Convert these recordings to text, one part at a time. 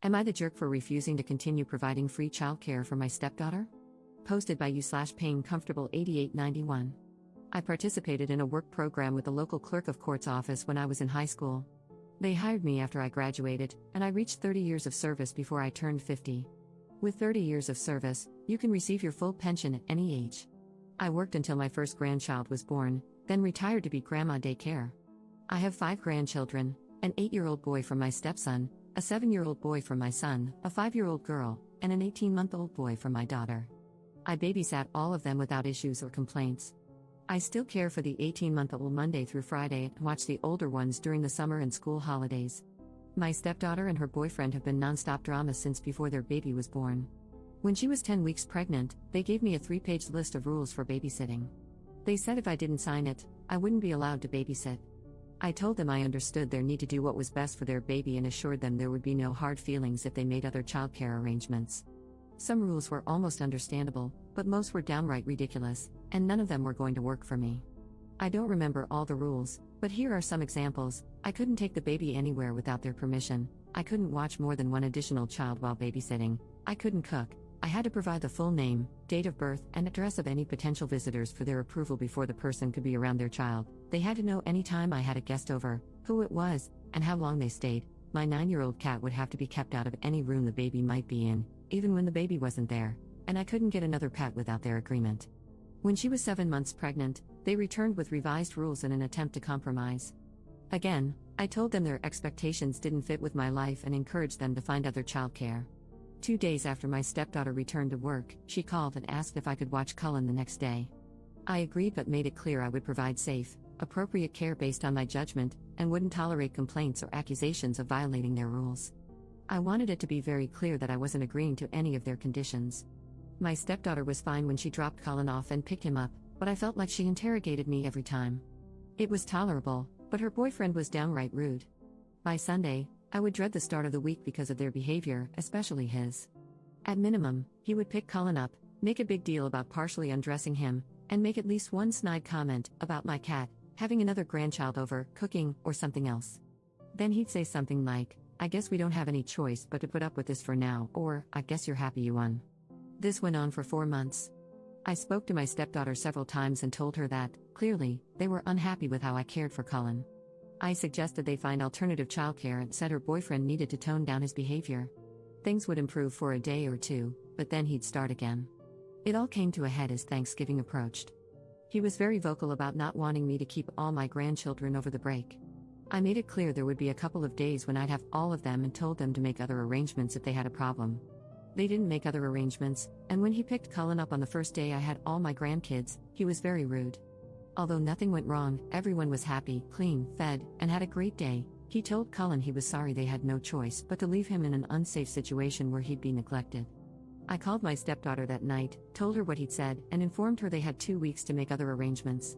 Am I the jerk for refusing to continue providing free childcare for my stepdaughter? Posted by you/payingcomfortable8891. I participated in a work program with the local clerk of court's office when I was in high school. They hired me after I graduated, and I reached 30 years of service before I turned 50. With 30 years of service, you can receive your full pension at any age. I worked until my first grandchild was born, then retired to be grandma daycare. I have 5 grandchildren, an 8-year-old boy from my stepson, a 7-year-old boy from my son, a 5-year-old girl, and an 18-month-old boy from my daughter. I babysat all of them without issues or complaints. I still care for the 18-month-old Monday through Friday and watch the older ones during the summer and school holidays. My stepdaughter and her boyfriend have been non-stop drama since before their baby was born. When she was 10 weeks pregnant, they gave me a 3-page list of rules for babysitting. They said if I didn't sign it, I wouldn't be allowed to babysit. I told them I understood their need to do what was best for their baby and assured them there would be no hard feelings if they made other childcare arrangements. Some rules were almost understandable, but most were downright ridiculous, and none of them were going to work for me. I don't remember all the rules, but here are some examples. I couldn't take the baby anywhere without their permission. I couldn't watch more than one additional child while babysitting. I couldn't cook. I had to provide the full name, date of birth, and address of any potential visitors for their approval before the person could be around their child. They had to know any time I had a guest over, who it was, and how long they stayed. My 9-year-old cat would have to be kept out of any room the baby might be in, even when the baby wasn't there, and I couldn't get another pet without their agreement. When she was 7 months pregnant, they returned with revised rules in an attempt to compromise. Again, I told them their expectations didn't fit with my life and encouraged them to find other childcare. 2 days after my stepdaughter returned to work, she called and asked if I could watch Cullen the next day. I agreed but made it clear I would provide safe, appropriate care based on my judgment, and wouldn't tolerate complaints or accusations of violating their rules. I wanted it to be very clear that I wasn't agreeing to any of their conditions. My stepdaughter was fine when she dropped Cullen off and picked him up, but I felt like she interrogated me every time. It was tolerable, but her boyfriend was downright rude. By Sunday, I would dread the start of the week because of their behavior, especially his. At minimum, he would pick Cullen up, make a big deal about partially undressing him, and make at least one snide comment about my cat, having another grandchild over, cooking, or something else. Then he'd say something like, "I guess we don't have any choice but to put up with this for now," or, "I guess you're happy you won." This went on for 4 months. I spoke to my stepdaughter several times and told her that, clearly, they were unhappy with how I cared for Cullen. I suggested they find alternative childcare and said her boyfriend needed to tone down his behavior. Things would improve for a day or two, but then he'd start again. It all came to a head as Thanksgiving approached. He was very vocal about not wanting me to keep all my grandchildren over the break. I made it clear there would be a couple of days when I'd have all of them and told them to make other arrangements if they had a problem. They didn't make other arrangements, and when he picked Cullen up on the first day I had all my grandkids, he was very rude. Although nothing went wrong, everyone was happy, clean, fed, and had a great day. He told Cullen he was sorry they had no choice but to leave him in an unsafe situation where he'd be neglected. I called my stepdaughter that night, told her what he'd said, and informed her they had 2 weeks to make other arrangements.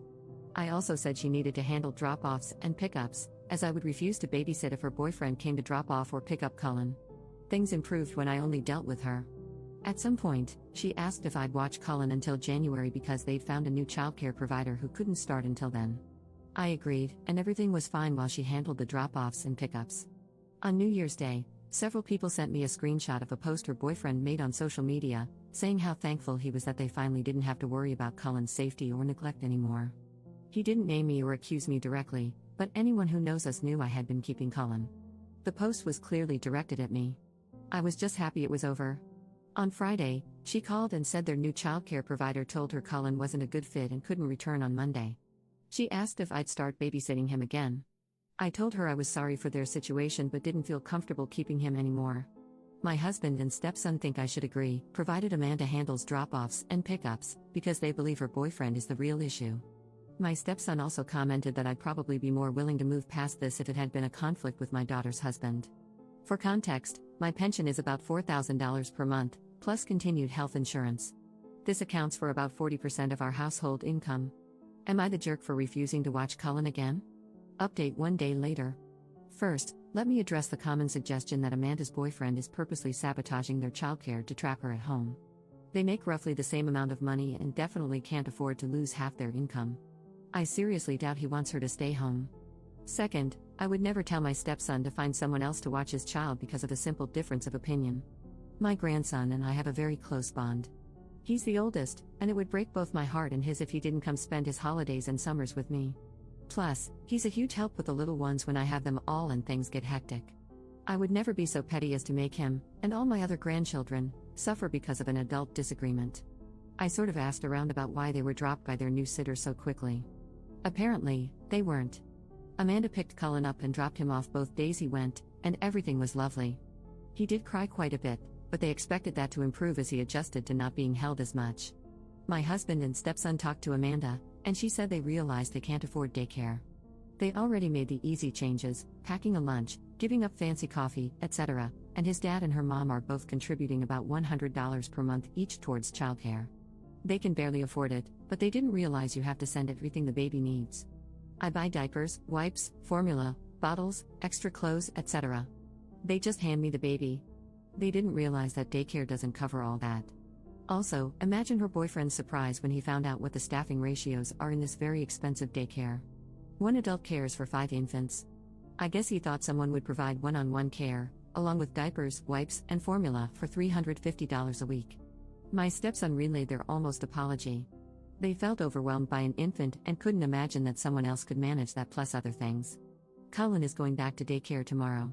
I also said she needed to handle drop-offs and pick-ups, as I would refuse to babysit if her boyfriend came to drop off or pick up Cullen. Things improved when I only dealt with her. At some point, she asked if I'd watch Cullen until January because they'd found a new childcare provider who couldn't start until then. I agreed, and everything was fine while she handled the drop-offs and pickups. On New Year's Day, several people sent me a screenshot of a post her boyfriend made on social media, saying how thankful he was that they finally didn't have to worry about Cullen's safety or neglect anymore. He didn't name me or accuse me directly, but anyone who knows us knew I had been keeping Cullen. The post was clearly directed at me. I was just happy it was over. On Friday, she called and said their new childcare provider told her Cullen wasn't a good fit and couldn't return on Monday. She asked if I'd start babysitting him again. I told her I was sorry for their situation but didn't feel comfortable keeping him anymore. My husband and stepson think I should agree, provided Amanda handles drop-offs and pickups, because they believe her boyfriend is the real issue. My stepson also commented that I'd probably be more willing to move past this if it had been a conflict with my daughter's husband. For context, my pension is about $4,000 per month, plus continued health insurance. This accounts for about 40% of our household income. Am I the jerk for refusing to watch Cullen again? Update 1 day later. First, let me address the common suggestion that Amanda's boyfriend is purposely sabotaging their childcare to trap her at home. They make roughly the same amount of money and definitely can't afford to lose half their income. I seriously doubt he wants her to stay home. Second, I would never tell my stepson to find someone else to watch his child because of a simple difference of opinion. My grandson and I have a very close bond. He's the oldest, and it would break both my heart and his if he didn't come spend his holidays and summers with me. Plus, he's a huge help with the little ones when I have them all and things get hectic. I would never be so petty as to make him, and all my other grandchildren, suffer because of an adult disagreement. I sort of asked around about why they were dropped by their new sitter so quickly. Apparently, they weren't. Amanda picked Cullen up and dropped him off both days he went, and everything was lovely. He did cry quite a bit, but they expected that to improve as he adjusted to not being held as much. My husband and stepson talked to Amanda, and she said they realized they can't afford daycare. They already made the easy changes, packing a lunch, giving up fancy coffee, etc., and his dad and her mom are both contributing about $100 per month each towards childcare. They can barely afford it, but they didn't realize you have to send everything the baby needs. I buy diapers, wipes, formula, bottles, extra clothes, etc. They just hand me the baby. They didn't realize that daycare doesn't cover all that. Also, imagine her boyfriend's surprise when he found out what the staffing ratios are in this very expensive daycare. One adult cares for 5 infants. I guess he thought someone would provide one-on-one care, along with diapers, wipes, and formula for $350 a week. My stepson relayed their almost apology. They felt overwhelmed by an infant and couldn't imagine that someone else could manage that plus other things. Cullen is going back to daycare tomorrow.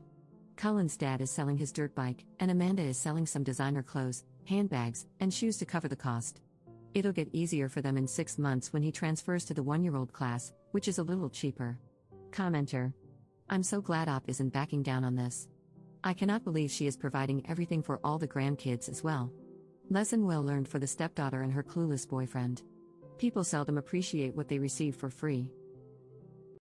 Cullen's dad is selling his dirt bike, and Amanda is selling some designer clothes, handbags, and shoes to cover the cost. It'll get easier for them in 6 months when he transfers to the 1-year-old class, which is a little cheaper. Commenter: I'm so glad Op isn't backing down on this. I cannot believe she is providing everything for all the grandkids as well. Lesson well learned for the stepdaughter and her clueless boyfriend. People seldom appreciate what they receive for free.